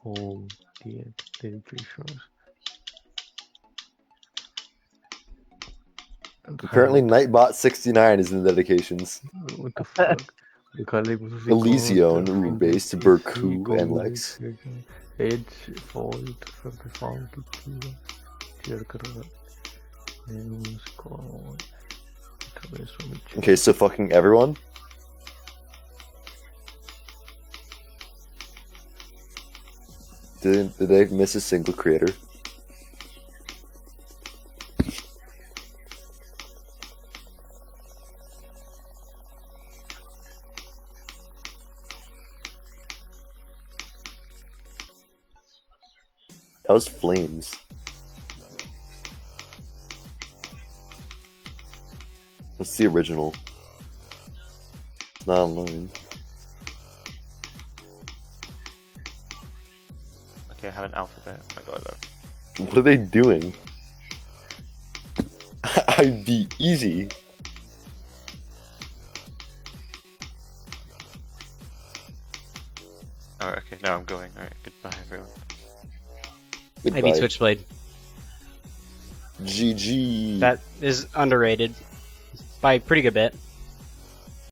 Oh, dear dedications. Apparently, Nightbot69 is in the dedications. What the fuck? Elysion, Rubase, Berku, and Lex. Edge, Fault, Funky, Tier करो Okay, so fucking everyone? Did they miss a single creator? That was Flames. That's the original. It's not online. Okay, I have an alphabet. I got it. What are they doing? I'd be easy. Alright, okay, now I'm going. Alright, goodbye everyone. Goodbye. Maybe Switchblade. GG. That is underrated by a pretty good bit.